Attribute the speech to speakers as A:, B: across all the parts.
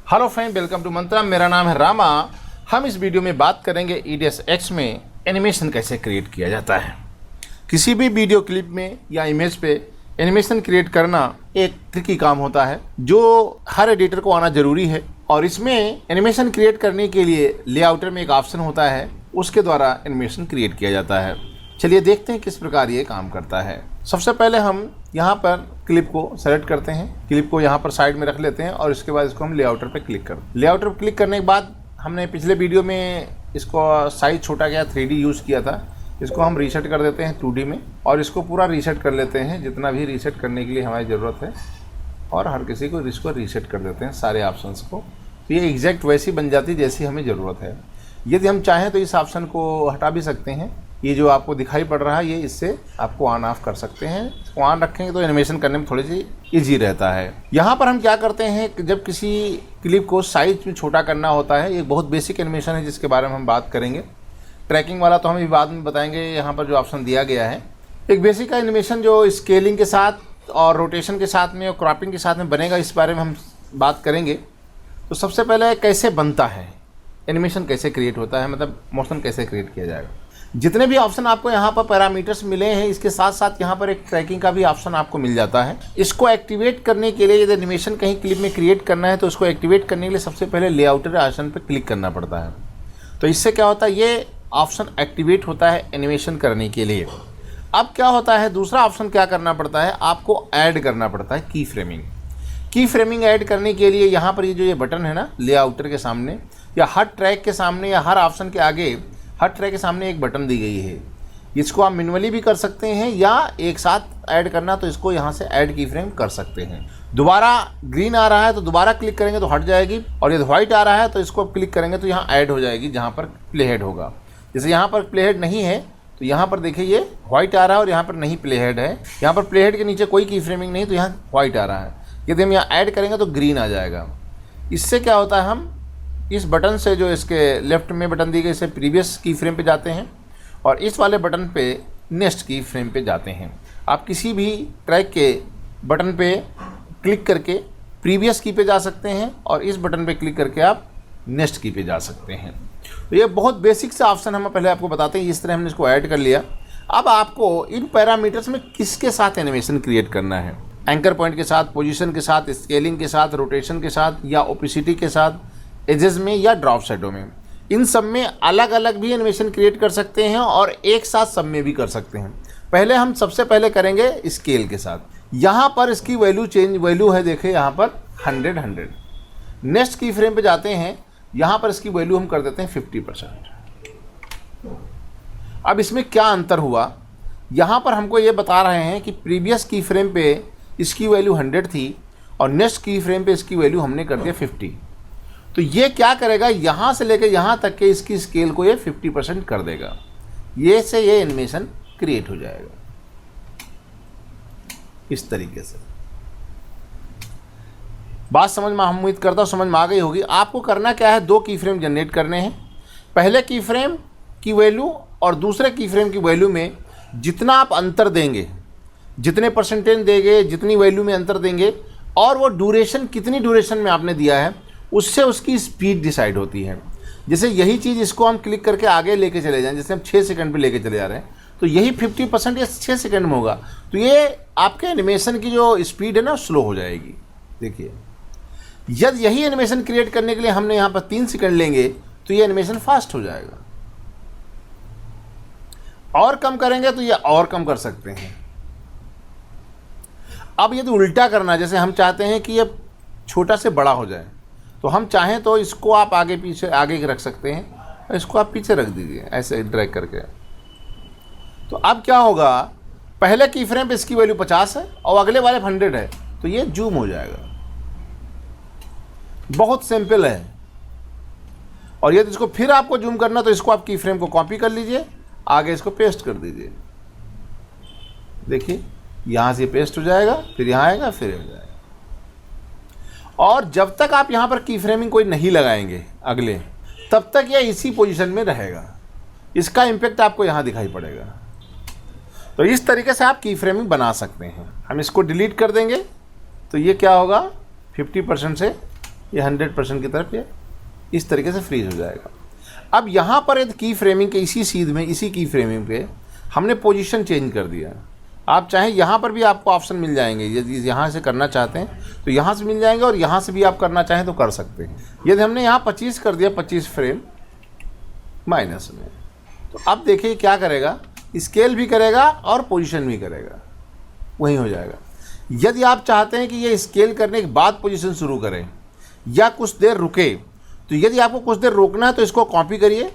A: Hello friend, welcome to मंत्रा। मेरा नाम है रामा। हम इस वीडियो में बात करेंगे EDSX में एनिमेशन कैसे क्रिएट किया जाता है। किसी भी वीडियो क्लिप में या इमेज पे एनिमेशन क्रिएट करना एक ट्रिकी काम होता है जो हर एडिटर को आना ज़रूरी है। और इसमें एनिमेशन क्रिएट करने के लिए लेआउटर में एक ऑप्शन होता है, उसके द्वारा एनिमेशन क्रिएट किया जाता है। चलिए देखते हैं किस प्रकार ये काम करता है। सबसे पहले हम यहाँ पर क्लिप को सेलेक्ट करते हैं, क्लिप को यहाँ पर साइड में रख लेते हैं और इसके बाद इसको हम लेआउटर पे क्लिक करते हैं। लेआउटर पर क्लिक करने के बाद हमने पिछले वीडियो में इसको साइज छोटा किया, 3D यूज़ किया था। इसको हम रीसेट कर देते हैं 2D में और इसको पूरा रीसेट कर लेते हैं जितना भी रीसेट करने के लिए हमारी ज़रूरत है, और हर किसी को इसको रीसेट कर देते हैं सारे ऑप्शंस को। तो ये एग्जैक्ट वैसी बन जाती जैसी हमें ज़रूरत है। यदि हम चाहें तो इस ऑप्शन को हटा भी सकते हैं। ये जो आपको दिखाई पड़ रहा है ये इससे आपको ऑन ऑफ कर सकते हैं। इसको ऑन रखेंगे तो एनिमेशन करने में थोड़ी सी ईजी रहता है। यहाँ पर हम क्या करते हैं कि जब किसी क्लिप को साइज में छोटा करना होता है, ये बहुत बेसिक एनिमेशन है जिसके बारे में हम बात करेंगे। ट्रैकिंग वाला तो हम बाद में बताएंगे। यहाँ पर जो ऑप्शन दिया गया है, एक बेसिक एनिमेशन जो स्केलिंग के साथ और रोटेशन के साथ में और क्रॉपिंग के साथ में बनेगा, इस बारे में हम बात करेंगे। तो सबसे पहले कैसे बनता है एनिमेशन, कैसे क्रिएट होता है, मतलब मोशन कैसे क्रिएट किया जाएगा। जितने भी ऑप्शन आपको यहाँ पर पैरामीटर्स मिले हैं, इसके साथ साथ यहाँ पर एक ट्रैकिंग का भी ऑप्शन आपको मिल जाता है। इसको एक्टिवेट करने के लिए यदि एनिमेशन कहीं क्लिप में क्रिएट करना है तो उसको एक्टिवेट करने के लिए सबसे पहले लेआउटर ऑप्शन पर क्लिक करना पड़ता है। तो इससे क्या होता है, ये ऑप्शन एक्टिवेट होता है एनिमेशन करने के लिए। अब क्या होता है, दूसरा ऑप्शन क्या करना पड़ता है, आपको ऐड करना पड़ता है की फ्रेमिंग। की फ्रेमिंग ऐड करने के लिए यहाँ पर ये बटन है ना, लेआउटर के सामने या हर ट्रैक के सामने या हर ऑप्शन के आगे हर ट्रैक के सामने एक बटन दी गई है। इसको आप मैन्युअली भी कर सकते हैं या एक साथ ऐड करना तो इसको यहाँ से ऐड की फ्रेम कर सकते हैं। दोबारा ग्रीन आ रहा है तो दोबारा क्लिक करेंगे तो हट जाएगी, और यदि व्हाइट आ रहा है तो इसको क्लिक करेंगे तो यहाँ ऐड हो जाएगी जहाँ पर प्ले हेड होगा। जैसे यहाँ पर प्ले हेड नहीं है तो यहाँ पर देखिए ये व्हाइट आ रहा है और यहाँ पर नहीं प्ले हेड है। यहाँ पर प्ले हेड के नीचे कोई की फ्रेमिंग नहीं तो यहाँ व्हाइट आ रहा है। यदि हम यहाँ ऐड करेंगे तो ग्रीन आ जाएगा। इससे क्या होता है, हम इस बटन से जो इसके लेफ्ट में बटन दी गई इसे प्रीवियस की फ्रेम पे जाते हैं और इस वाले बटन पे नेक्स्ट की फ्रेम पे जाते हैं। आप किसी भी ट्रैक के बटन पे क्लिक करके प्रीवियस की पे जा सकते हैं और इस बटन पे क्लिक करके आप नेक्स्ट की पे जा सकते हैं। तो ये बहुत बेसिक सा ऑप्शन हम पहले आपको बताते हैं। इस तरह हमने इसको ऐड कर लिया। अब आपको इन पैरामीटर्स में किसके साथ एनिमेशन क्रिएट करना है, एंकर पॉइंट के साथ, पोजीशन के साथ, स्केलिंग के साथ, रोटेशन के साथ, या ओपेसिटी के साथ, एजेस में या ड्रॉप शैडो में। इन सब में अलग अलग भी एनिमेशन क्रिएट कर सकते हैं और एक साथ सब में भी कर सकते हैं। पहले हम सबसे पहले करेंगे स्केल के साथ। यहाँ पर इसकी वैल्यू है, देखिए यहाँ पर 100। नेक्स्ट की फ्रेम पे जाते हैं, यहाँ पर इसकी वैल्यू हम कर देते हैं 50%। अब इसमें क्या अंतर हुआ, यहाँ पर हमको ये बता रहे हैं कि प्रीवियस की फ्रेम पे इसकी वैल्यू 100 थी और नेक्स्ट की फ्रेम पे इसकी वैल्यू हमने कर दिया 50। तो ये क्या करेगा, यहाँ से लेकर यहाँ तक के इसकी स्केल को ये 50% कर देगा। ये से ये एनिमेशन क्रिएट हो जाएगा इस तरीके से। बात समझ में, हम उम्मीद करता हूँ समझ में आ गई होगी। आपको करना क्या है, 2 की फ्रेम जनरेट करने हैं। पहले की फ्रेम की वैल्यू और दूसरे की फ्रेम की वैल्यू में जितना आप अंतर देंगे, जितने परसेंटेज देंगे, जितनी वैल्यू में अंतर देंगे, और वो ड्यूरेशन कितनी ड्यूरेशन में आपने दिया है, उससे उसकी स्पीड डिसाइड होती है। जैसे यही चीज़ इसको हम क्लिक करके आगे लेके चले जाएं, जैसे हम 6 सेकंड पे लेके चले जा रहे हैं तो यही 50% या 6 सेकंड में होगा, तो ये आपके एनिमेशन की जो स्पीड है ना स्लो हो जाएगी। देखिए, यदि यही एनिमेशन क्रिएट करने के लिए हमने यहाँ पर 3 सेकंड लेंगे तो ये एनिमेशन फास्ट हो जाएगा। और कम करेंगे तो ये और कम कर सकते हैं। अब यदि उल्टा करना, जैसे हम चाहते हैं कि ये छोटा से बड़ा हो जाए, तो हम चाहें तो इसको आप आगे पीछे आगे रख सकते हैं, इसको आप पीछे रख दीजिए ऐसे ड्रैग करके। तो अब क्या होगा, पहले की फ्रेम पे इसकी वैल्यू 50 है और अगले वाले 100 है, तो ये जूम हो जाएगा। बहुत सिंपल है। और यदि इसको फिर आपको जूम करना तो इसको आप की फ्रेम को कॉपी कर लीजिए, आगे इसको पेस्ट कर दीजिए। देखिए यहाँ से पेस्ट हो जाएगा, फिर यहाँ आएगा, फिर हो जाएगा। और जब तक आप यहाँ पर की फ्रेमिंग कोई नहीं लगाएंगे अगले, तब तक यह इसी पोजीशन में रहेगा। इसका इम्पेक्ट आपको यहाँ दिखाई पड़ेगा। तो इस तरीके से आप की फ्रेमिंग बना सकते हैं। हम इसको डिलीट कर देंगे तो ये क्या होगा, 50% से ये 100% की तरफ ये इस तरीके से फ्रीज हो जाएगा। अब यहाँ पर यदि की फ्रेमिंग के इसी सीध में, इसी की फ्रेमिंग पे हमने पोजीशन चेंज कर दिया। आप चाहें यहाँ पर भी आपको ऑप्शन मिल जाएंगे, यदि यहाँ से करना चाहते हैं तो यहाँ से मिल जाएंगे, और यहाँ से भी आप करना चाहें तो कर सकते हैं। यदि हमने यहाँ 25 कर दिया, 25 फ्रेम माइनस में, तो अब देखिए क्या करेगा, स्केल भी करेगा और पोजीशन भी करेगा, वही हो जाएगा। यदि आप चाहते हैं कि ये स्केल करने के बाद पोजीशन शुरू करें या कुछ देर रुके, तो यदि आपको कुछ देर रोकना है तो इसको कॉपी करिए,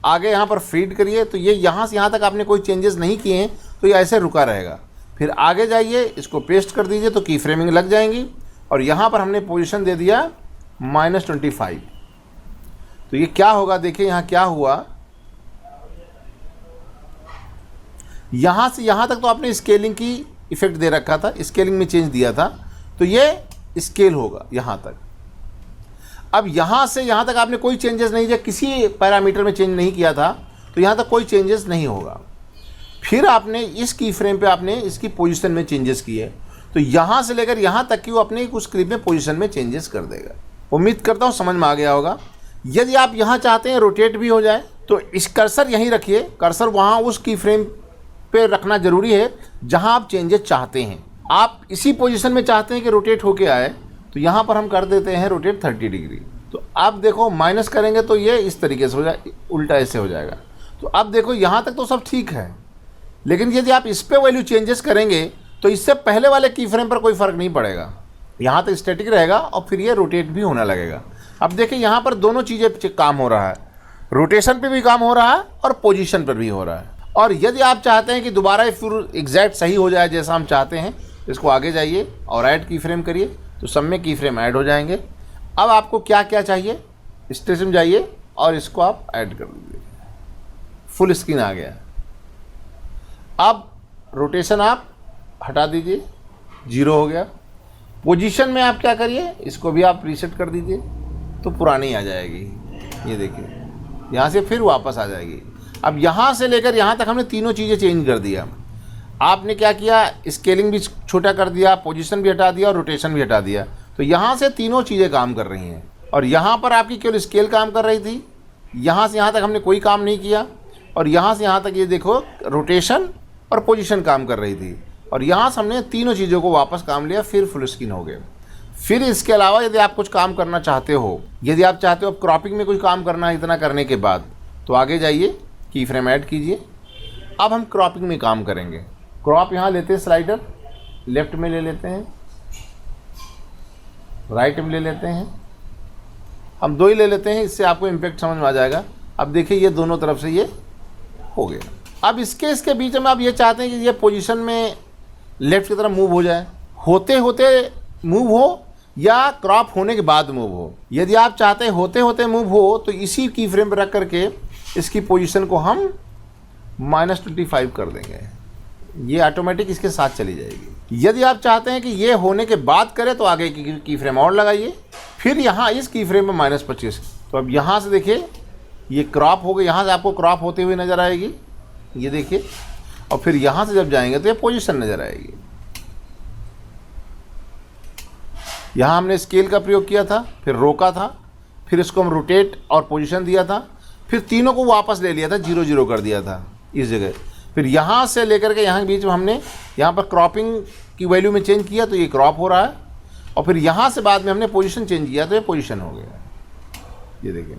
A: आगे यहाँ पर फीड करिए, तो ये यहाँ से यहाँ तक आपने कोई चेंजेस नहीं किए हैं तो ये ऐसे रुका रहेगा। फिर आगे जाइए, इसको पेस्ट कर दीजिए तो की फ्रेमिंग लग जाएंगी, और यहाँ पर हमने पोजीशन दे दिया -25। तो ये क्या होगा, देखिए यहाँ क्या हुआ, यहाँ से यहाँ तक तो आपने स्केलिंग की इफेक्ट दे रखा था, स्केलिंग में चेंज दिया था, तो ये स्केल होगा यहाँ तक। अब यहाँ से यहाँ तक आपने कोई चेंजेस नहीं किया, किसी पैरामीटर में चेंज नहीं किया था, तो यहाँ तक कोई चेंजेस नहीं होगा। फिर आपने इस की फ्रेम पे आपने इसकी पोजीशन में चेंजेस किए, तो यहाँ से लेकर यहाँ तक कि वो अपने उस क्लिप में पोजीशन में चेंजेस कर देगा। उम्मीद करता हूँ समझ में आ गया होगा। यदि आप यहाँ चाहते हैं रोटेट भी हो जाए, तो इस कर्सर यहीं रखिए, कर्सर वहाँ उस की फ्रेम पे रखना जरूरी है जहाँ आप चेंजेस चाहते हैं। आप इसी पोजीशन में चाहते हैं कि रोटेट होके आए, तो यहाँ पर हम कर देते हैं रोटेट 30 डिग्री। तो आप देखो माइनस करेंगे तो ये इस तरीके से हो जाए, उल्टा ऐसे हो जाएगा। तो अब देखो यहाँ तक तो सब ठीक है, लेकिन यदि आप इस पे वैल्यू चेंजेस करेंगे तो इससे पहले वाले की फ्रेम पर कोई फ़र्क नहीं पड़ेगा, यहाँ तक स्टैटिक रहेगा और फिर ये रोटेट भी होने लगेगा। अब देखिए यहाँ पर दोनों चीज़ें काम हो रहा है, रोटेशन पे भी काम हो रहा है और पोजीशन पर भी हो रहा है। और यदि आप चाहते हैं कि दोबारा फिर एग्जैक्ट सही हो जाए जैसा हम चाहते हैं, इसको आगे जाइए और ऐड की फ्रेम करिए, तो सब में की फ्रेम ऐड हो जाएंगे। अब आपको क्या क्या चाहिए, स्टेज में जाइए और इसको आप ऐड कर दीजिए, फुल स्क्रीन आ गया। अब रोटेशन आप हटा दीजिए, 0 हो गया। पोजीशन में आप क्या करिए, इसको भी आप रीसेट कर दीजिए, तो पुरानी आ जाएगी। ये देखिए यहाँ से फिर वापस आ जाएगी। अब यहाँ से लेकर यहाँ तक हमने तीनों चीज़ें चेंज कर दिया। आपने क्या किया, स्केलिंग भी छोटा कर दिया, पोजीशन भी हटा दिया और रोटेशन भी हटा दिया, तो यहाँ से तीनों चीज़ें काम कर रही हैं। और यहाँ पर आपकी केवल स्केल काम कर रही थी, यहाँ से यहाँ तक हमने कोई काम नहीं किया, और यहाँ से यहाँ तक ये देखो रोटेशन और पोजीशन काम कर रही थी, और यहाँ से हमने तीनों चीज़ों को वापस काम लिया, फिर फुल स्क्रीन हो गए। फिर इसके अलावा यदि आप कुछ काम करना चाहते हो, यदि आप चाहते हो क्रॉपिंग में कुछ काम करना है, इतना करने के बाद तो आगे जाइए, की फ्रेम ऐड कीजिए। अब हम क्रॉपिंग में काम करेंगे। क्रॉप यहाँ लेते हैं, स्लाइडर लेफ्ट में ले लेते हैं, राइट में ले लेते हैं, हम 2 ही ले लेते हैं, इससे आपको इम्पैक्ट समझ में आ जाएगा। अब देखिए ये दोनों तरफ से ये हो गया। अब इसके बीच में आप ये चाहते हैं कि ये पोजीशन में लेफ्ट की तरफ मूव हो जाए, होते होते मूव हो या क्रॉप होने के बाद मूव हो। यदि आप चाहते हैं होते होते मूव हो, तो इसी की फ्रेम पर रख करके इसकी पोजीशन को हम -25 कर देंगे, ये ऑटोमेटिक इसके साथ चली जाएगी। यदि आप चाहते हैं कि ये होने के बाद करे, तो आगे की फ्रेम और लगाइए, फिर यहाँ इस की फ्रेम में -25। तो अब यहाँ से देखिए ये क्रॉप हो गई, यहाँ से आपको क्रॉप होते हुए नज़र आएगी, ये देखिए। और फिर यहाँ से जब जाएंगे तो ये पोजीशन नज़र आएगी। यहाँ हमने स्केल का प्रयोग किया था, फिर रोका था, फिर इसको हम रोटेट और पोजीशन दिया था, फिर तीनों को वापस ले लिया था, 0 0 कर दिया था इस जगह। फिर यहाँ से लेकर के यहाँ के बीच में हमने यहाँ पर क्रॉपिंग की वैल्यू में चेंज किया, तो ये क्रॉप हो रहा है। और फिर यहाँ से बाद में हमने पोजीशन चेंज किया, तो ये पोजीशन हो गया। ये देखिए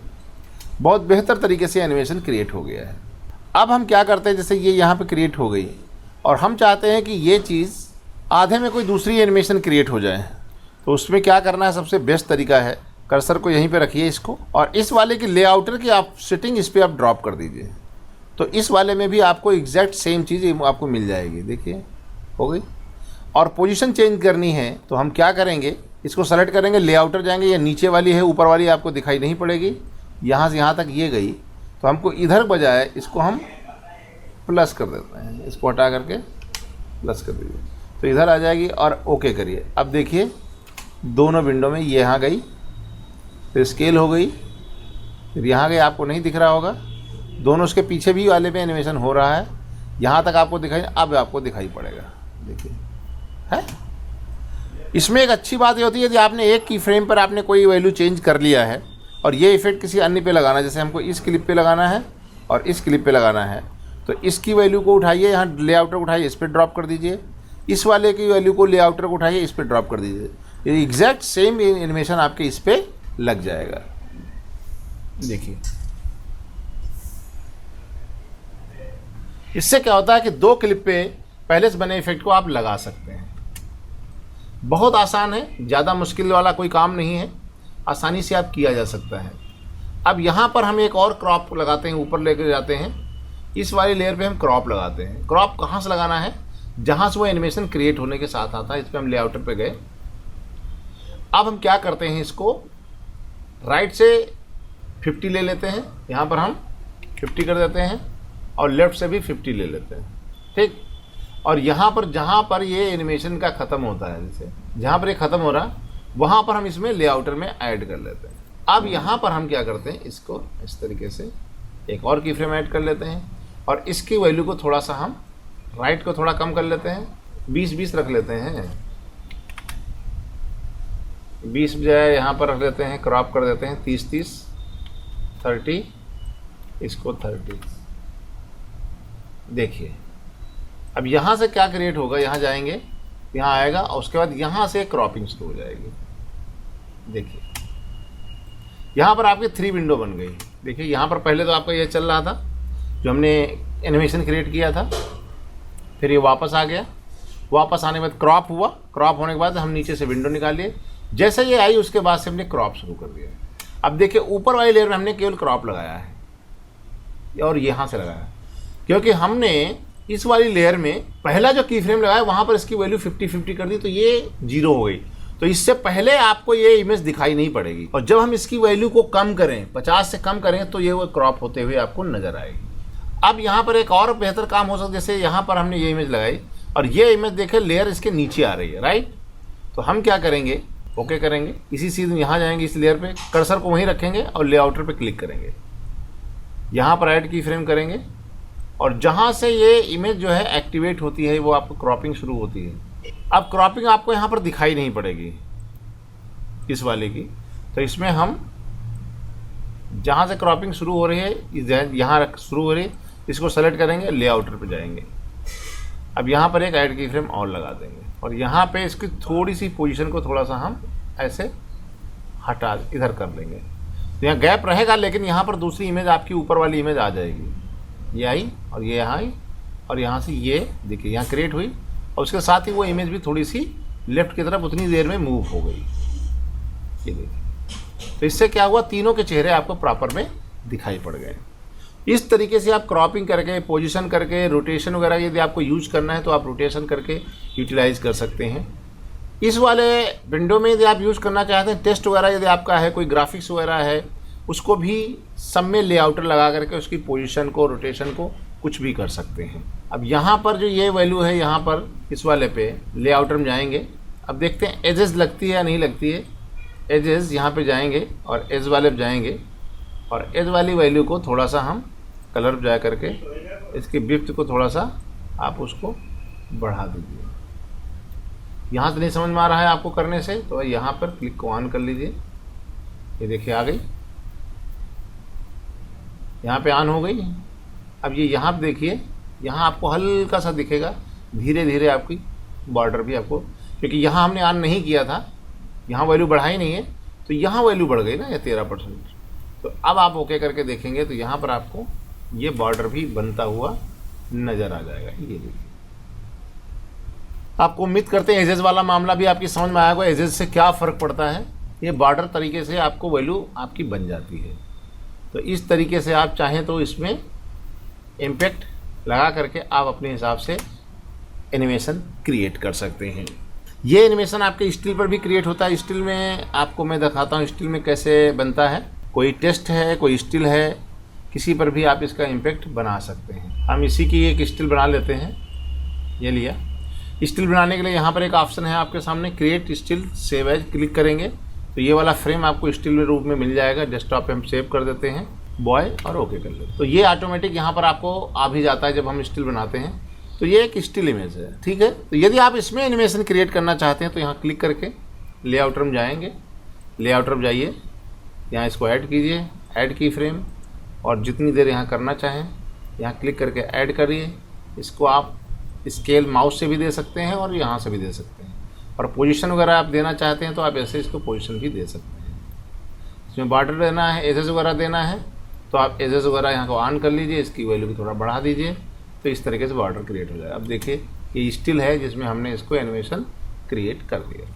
A: बहुत बेहतर तरीके से एनिमेशन क्रिएट हो गया है। अब हम क्या करते हैं, जैसे ये यहाँ पे क्रिएट हो गई और हम चाहते हैं कि ये चीज़ आधे में कोई दूसरी एनिमेशन क्रिएट हो जाए, तो उसमें क्या करना है, सबसे बेस्ट तरीका है, कर्सर को यहीं पे रखिए इसको, और इस वाले की लेआउटर की आप सेटिंग इस पर आप ड्रॉप कर दीजिए, तो इस वाले में भी आपको एग्जैक्ट सेम चीज़ आपको मिल जाएगी। देखिए हो गई। और पोजीशन चेंज करनी है तो हम क्या करेंगे, इसको सेलेक्ट करेंगे, लेआउटर जाएंगे, ये नीचे वाली है, ऊपर वाली आपको दिखाई नहीं पड़ेगी। यहाँ से यहाँ तक ये गई, तो हमको इधर बजाय इसको हम प्लस कर देते हैं, इसको हटा करके प्लस कर दीजिए, तो इधर आ जाएगी। और ओके करिए। अब देखिए दोनों विंडो में ये यहाँ गई, फिर स्केल हो गई, फिर यहाँ गई, आपको नहीं दिख रहा होगा, दोनों उसके पीछे भी वाले पे एनिमेशन हो रहा है, यहाँ तक आपको दिखाई, अब आपको दिखाई पड़ेगा। देखिए है। इसमें एक अच्छी बात ये होती है, यदि आपने एक की फ्रेम पर आपने कोई वैल्यू चेंज कर लिया है और ये इफेक्ट किसी अन्य पे लगाना है, जैसे हमको इस क्लिप पे लगाना है और इस क्लिप पे लगाना है, तो इसकी वैल्यू को उठाइए, यहाँ लेआउटर को उठाइए, इस पर ड्रॉप कर दीजिए, इस वाले की वैल्यू को लेआउटर को उठाइए, इस पर ड्रॉप कर दीजिए, ये एग्जैक्ट सेम एनिमेशन आपके इस पर लग जाएगा। देखिए इससे क्या होता है कि दो क्लिप पे पहले से बने इफेक्ट को आप लगा सकते हैं। बहुत आसान है, ज़्यादा मुश्किल वाला कोई काम नहीं है, आसानी से आप किया जा सकता है। अब यहाँ पर हम एक और क्रॉप लगाते हैं, ऊपर लेकर जाते हैं, इस वाली लेयर पे हम क्रॉप लगाते हैं। क्रॉप कहाँ से लगाना है? जहाँ से वो एनिमेशन क्रिएट होने के साथ आता है। इस पर हम लेआउटर पे गए। अब हम क्या करते हैं, इसको राइट से 50 ले लेते हैं, यहाँ पर हम 50 कर देते हैं और लेफ्ट से भी 50 ले लेते हैं, ठीक। और यहाँ पर जहाँ पर ये एनिमेशन का ख़त्म होता है, जैसे जहाँ पर ये ख़त्म हो रहा वहाँ पर हम इसमें लेआउटर में ऐड कर लेते हैं। अब यहाँ पर हम क्या करते हैं, इसको इस तरीके से एक और की फ्रेम ऐड कर लेते हैं और इसकी वैल्यू को थोड़ा सा हम राइट को थोड़ा कम कर लेते हैं, 20-20 रख लेते हैं, 20 बजाय यहाँ पर रख लेते हैं, क्रॉप कर देते हैं 30-30, 30, इसको 30। देखिए अब यहाँ से क्या क्रिएट होगा, यहाँ जाएंगे, यहाँ आएगा और उसके बाद यहाँ से क्रॉपिंग शुरू हो जाएगी। देखिए यहाँ पर आपकी 3 विंडो बन गई। देखिए यहाँ पर पहले तो आपका ये चल रहा था जो हमने एनिमेशन क्रिएट किया था, फिर ये वापस आ गया, वापस आने के बाद क्रॉप हुआ, क्रॉप होने के बाद हम नीचे से विंडो निकालिए, जैसे ये आई उसके बाद से हमने क्रॉप शुरू कर दिया। अब देखिए ऊपर वाली लेयर में हमने केवल क्रॉप लगाया है और यहाँ से लगाया, क्योंकि हमने इस वाली लेयर में पहला जो की फ्रेम लगाया वहाँ पर इसकी वैल्यू 50-50 कर दी, तो ये 0 हो गई। तो इससे पहले आपको ये इमेज दिखाई नहीं पड़ेगी और जब हम इसकी वैल्यू को कम करें, 50 से कम करें, तो ये वो क्रॉप होते हुए आपको नजर आएगी। अब यहाँ पर एक और बेहतर काम हो सकता है, जैसे यहाँ पर हमने ये इमेज लगाई और ये इमेज देखे लेयर इसके नीचे आ रही है, राइट। तो हम क्या करेंगे, ओके करेंगे, इसी सीधे यहाँ जाएंगे, इस लेयर पे कर्सर को वहीं रखेंगे और लेआउटर पे क्लिक करेंगे, यहाँ पर ऐड की फ्रेम करेंगे और जहाँ से ये इमेज जो है एक्टिवेट होती है वो आपको क्रॉपिंग शुरू होती है। अब क्रॉपिंग आपको यहाँ पर दिखाई नहीं पड़ेगी इस वाले की, तो इसमें हम जहाँ से क्रॉपिंग शुरू हो रही है, यहाँ शुरू हो रही है, इसको सेलेक्ट करेंगे, लेआउटर पे जाएंगे। अब यहाँ पर एक ऐड की फ्रेम और लगा देंगे और यहाँ पे इसकी थोड़ी सी पोजीशन को थोड़ा सा हम ऐसे हटा इधर कर लेंगे, तो यहाँ गैप रहेगा, लेकिन यहाँ पर दूसरी इमेज आपकी ऊपर वाली इमेज आ जाएगी। ये आई और ये यहाँ आई और यहाँ से ये देखिए यहाँ क्रिएट हुई और उसके साथ ही वो इमेज भी थोड़ी सी लेफ्ट की तरफ उतनी देर में मूव हो गई। ये देखिए, तो इससे क्या हुआ, तीनों के चेहरे आपको प्रॉपर में दिखाई पड़ गए। इस तरीके से आप क्रॉपिंग करके, पोजीशन करके, रोटेशन वगैरह यदि आपको यूज करना है तो आप रोटेशन करके यूटिलाइज कर सकते हैं। इस वाले विंडो में यदि आप यूज़ करना चाहते हैं, टेस्ट वगैरह यदि आपका है, कोई ग्राफिक्स वगैरह है, उसको भी सब में लेआउटर लगा करके उसकी पोजीशन को, रोटेशन को कुछ भी कर सकते हैं। अब यहाँ पर जो ये वैल्यू है, यहाँ पर इस वाले पे लेआउटर में जाएंगे, अब देखते हैं एजेस लगती है या नहीं लगती है। एजेस यहाँ पे जाएंगे और एज वाले पे जाएंगे और एज वाली वैल्यू को थोड़ा सा हम कलर जा करके इसकी विड्थ को थोड़ा सा आप उसको बढ़ा दीजिए। यहाँ से नहीं समझ में आ रहा है आपको करने से, तो यहाँ पर क्लिक को ऑन कर लीजिए। ये देखिए आ गई, यहाँ पे ऑन हो गई। अब ये यहाँ पे देखिए, यहाँ आपको हल्का सा दिखेगा, धीरे धीरे आपकी बॉर्डर भी आपको, क्योंकि यहाँ हमने ऑन नहीं किया था, यहाँ वैल्यू बढ़ाई नहीं है, तो यहाँ वैल्यू बढ़ गई ना, ये 13%। तो अब आप ओके करके देखेंगे तो यहाँ पर आपको ये बॉर्डर भी बनता हुआ नज़र आ जाएगा। ये देखिए, आपको उम्मीद करते हैं एजेस वाला मामला भी आपकी समझ में आएगा, एजेस से क्या फ़र्क पड़ता है। ये बॉर्डर तरीके से आपको वैल्यू आपकी बन जाती है। तो इस तरीके से आप चाहें तो इसमें इम्पैक्ट लगा करके आप अपने हिसाब से एनिमेशन क्रिएट कर सकते हैं। ये एनिमेशन आपके स्टिल पर भी क्रिएट होता है। स्टिल में आपको मैं दिखाता हूँ स्टिल में कैसे बनता है। कोई टेस्ट है, कोई स्टिल है, किसी पर भी आप इसका इम्पैक्ट बना सकते हैं। हम इसी की एक स्टिल बना लेते हैं। ये लिया, स्टिल बनाने के लिए यहाँ पर एक ऑप्शन है आपके सामने, create still save as. Click करेंगे तो ये वाला फ्रेम आपको स्टिल रूप में मिल जाएगा। डेस्कटॉप पे हम सेव कर देते हैं बॉय और ओके कर लेते हैं। तो ये ऑटोमेटिक यहाँ पर आपको आ भी जाता है जब हम स्टिल बनाते हैं। तो ये एक स्टिल इमेज है, ठीक है। तो यदि आप इसमें एनिमेशन क्रिएट करना चाहते हैं तो यहाँ क्लिक करके लेआउटर में जाएंगे, लेआउटर में जाइए, यहाँ इसको ऐड कीजिए, ऐड की फ्रेम, और जितनी देर यहाँ करना चाहें यहाँ क्लिक करके ऐड करिए। इसको आप स्केल माउस से भी दे सकते हैं और यहाँ से भी दे सकते हैं, और पोजीशन वगैरह आप देना चाहते हैं तो आप ऐसे इसको पोजीशन भी दे सकते हैं। इसमें बॉर्डर देना है, एजेस वगैरह देना है तो आप एजेस वगैरह यहाँ को ऑन कर लीजिए, इसकी वैल्यू को थोड़ा बढ़ा दीजिए, तो इस तरीके से बॉर्डर क्रिएट हो जाए। अब देखिए ये स्टिल है जिसमें हमने इसको एनिमेशन क्रिएट कर दिया।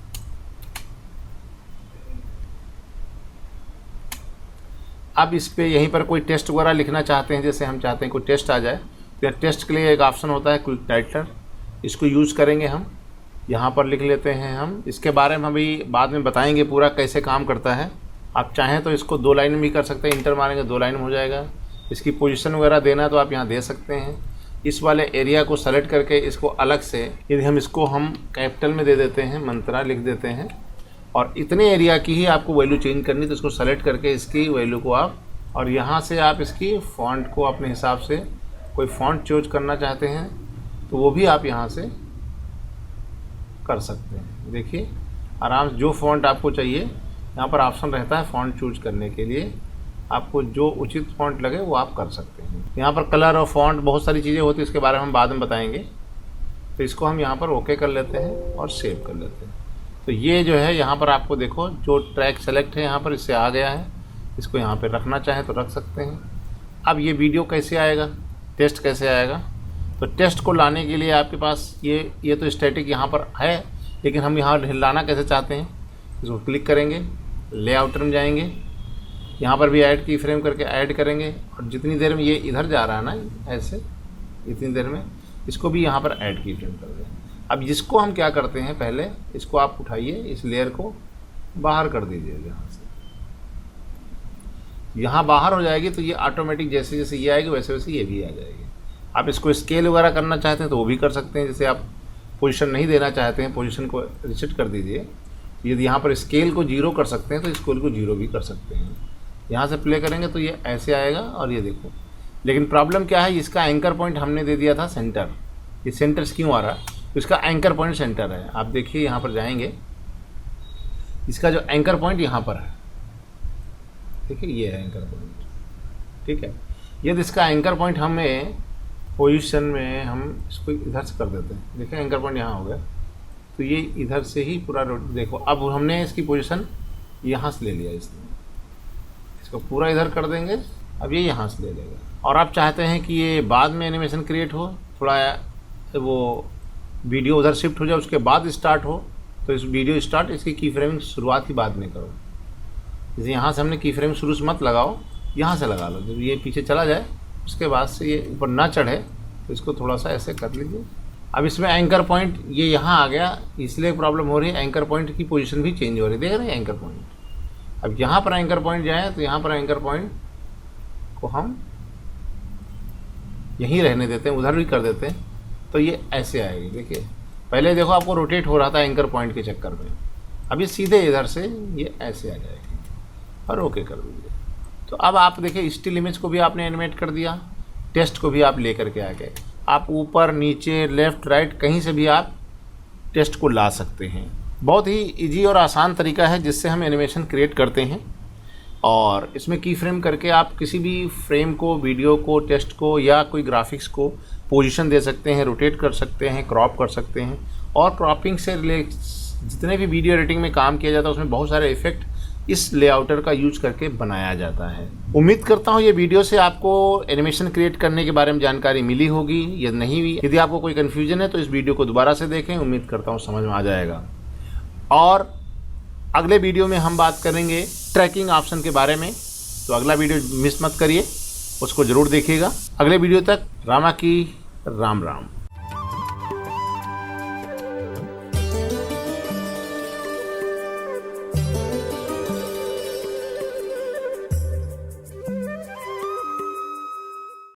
A: अब इस पे यहीं पर कोई टेस्ट वगैरह लिखना चाहते हैं, जैसे हम चाहते हैं कोई टेस्ट आ जाए, तो टेस्ट के लिए एक ऑप्शन होता है क्विक टाइटलर, इसको यूज़ करेंगे हम। यहाँ पर लिख लेते हैं हम, इसके बारे में अभी बाद में बताएंगे पूरा कैसे काम करता है। आप चाहें तो इसको 2 लाइन में भी कर सकते हैं, इंटर मारेंगे 2 लाइन में हो जाएगा। इसकी पोजीशन वगैरह देना है तो आप यहाँ दे सकते हैं। इस वाले एरिया को सेलेक्ट करके इसको अलग से, यदि हम इसको हम कैपिटल में दे देते हैं, मंत्रा लिख देते हैं, और इतने एरिया की ही आपको वैल्यू चेंज करनी, तो इसको सेलेक्ट करके इसकी वैल्यू को आप, और यहाँ से आप इसकी फ़ॉन्ट को अपने हिसाब से कोई फ़ॉन्ट चूज करना चाहते हैं तो वो भी आप यहाँ से कर सकते हैं। देखिए आराम से जो फ़ॉन्ट आपको चाहिए, यहाँ पर ऑप्शन रहता है फ़ॉन्ट चूज करने के लिए, आपको जो उचित फ़ॉन्ट लगे वो आप कर सकते हैं। यहाँ पर कलर और फ़ॉन्ट बहुत सारी चीज़ें होती है, इसके बारे में हम बाद में बताएंगे। तो इसको हम यहाँ पर ओके कर लेते हैं और सेव कर लेते हैं। तो ये जो है यहाँ पर आपको देखो जो ट्रैक सेलेक्ट है यहाँ पर इससे आ गया है, इसको यहाँ पर रखना चाहें तो रख सकते हैं। अब ये वीडियो कैसे आएगा, टेस्ट कैसे आएगा, तो टेस्ट को लाने के लिए आपके पास ये तो स्टैटिक यहाँ पर है, लेकिन हम यहाँ लाना कैसे चाहते हैं, इसको क्लिक करेंगे, लेआउटर में जाएंगे, यहाँ पर भी ऐड की फ्रेम करके ऐड करेंगे, और जितनी देर में ये इधर जा रहा है ना ऐसे, इतनी देर में इसको भी यहाँ पर ऐड की फ्रेम कर दें। अब जिसको हम क्या करते हैं, पहले इसको आप उठाइए, इस लेयर को बाहर कर दीजिए यहाँ से, यहाँ बाहर हो जाएगी तो ये ऑटोमेटिक जैसे जैसे ये आएगी वैसे वैसे ये भी आ जाएगी। आप इसको स्केल वगैरह करना चाहते हैं तो वो भी कर सकते हैं, जैसे आप पोजीशन नहीं देना चाहते हैं, पोजीशन को रिसेट कर दीजिए। यदि यहाँ पर स्केल को 0 कर सकते हैं तो स्केल को 0 भी कर सकते हैं। यहाँ से प्ले करेंगे तो ये ऐसे आएगा, और ये देखो, लेकिन प्रॉब्लम क्या है, इसका एंकर पॉइंट हमने दे दिया था सेंटर। ये सेंटर क्यों आ रहा है, तो इसका एंकर पॉइंट सेंटर है। आप देखिए यहाँ पर जाएंगे, इसका जो एंकर पॉइंट यहाँ पर है, देखिए ये है एंकर पॉइंट, ठीक है। यदि इसका एंकर पॉइंट हमें पोजीशन में हम इसको इधर से कर देते हैं, देखिए एंकर पॉइंट यहाँ हो गया, तो ये इधर से ही पूरा देखो, अब हमने इसकी पोजीशन यहाँ से ले लिया, इसको पूरा इधर कर देंगे, अब ये यहाँ से ले लेगा। और आप चाहते हैं कि ये बाद में एनिमेशन क्रिएट हो, थोड़ा वो वीडियो उधर शिफ्ट हो जाए उसके बाद स्टार्ट हो, तो इस वीडियो स्टार्ट इसकी की फ्रेमिंग शुरुआत ही बाद में करो। जैसे यहाँ से हमने की फ्रेम शुरू से मत लगाओ, यहाँ से लगा लो, जब ये पीछे चला जाए उसके बाद से ये ऊपर ना चढ़े तो इसको थोड़ा सा ऐसे कर लीजिए। अब इसमें एंकर पॉइंट ये यहाँ आ गया, इसलिए प्रॉब्लम हो रही है, एंकर पॉइंट की पोजीशन भी चेंज हो रही है, देख रहे हैं एंकर पॉइंट। अब यहाँ पर एंकर पॉइंट जाए तो यहाँ पर एंकर पॉइंट को हम यहीं रहने देते हैं, उधर भी कर देते हैं, तो ये ऐसे आएगी। देखिए पहले देखो आपको रोटेट हो रहा था एंकर पॉइंट के चक्कर में, अभी सीधे इधर से ये ऐसे आ जाएगी, और ओके कर दीजिए। तो अब आप देखिए स्टिल इमेज को भी आपने एनिमेट कर दिया, टेस्ट को भी आप ले करके आ गए। आप ऊपर नीचे लेफ़्ट राइट कहीं से भी आप टेस्ट को ला सकते हैं। बहुत ही इजी और आसान तरीका है जिससे हम एनिमेशन क्रिएट करते हैं, और इसमें की फ्रेम करके आप किसी भी फ्रेम को, वीडियो को, टेस्ट को या कोई ग्राफिक्स को पोजीशन दे सकते हैं, रोटेट कर सकते हैं, क्रॉप कर सकते हैं। और क्रॉपिंग से जितने भी वीडियो एडिटिंग में काम किया जाता है उसमें बहुत सारे इफेक्ट इस लेआउटर का यूज करके बनाया जाता है। उम्मीद करता हूँ ये वीडियो से आपको एनिमेशन क्रिएट करने के बारे में जानकारी मिली होगी, या नहीं भी। यदि आपको कोई कन्फ्यूजन है तो इस वीडियो को दोबारा से देखें, उम्मीद करता हूँ समझ में आ जाएगा। और अगले वीडियो में हम बात करेंगे ट्रैकिंग ऑप्शन के बारे में, तो अगला वीडियो मिस मत करिए, उसको ज़रूर देखिएगा। अगले वीडियो तक रामा की राम राम।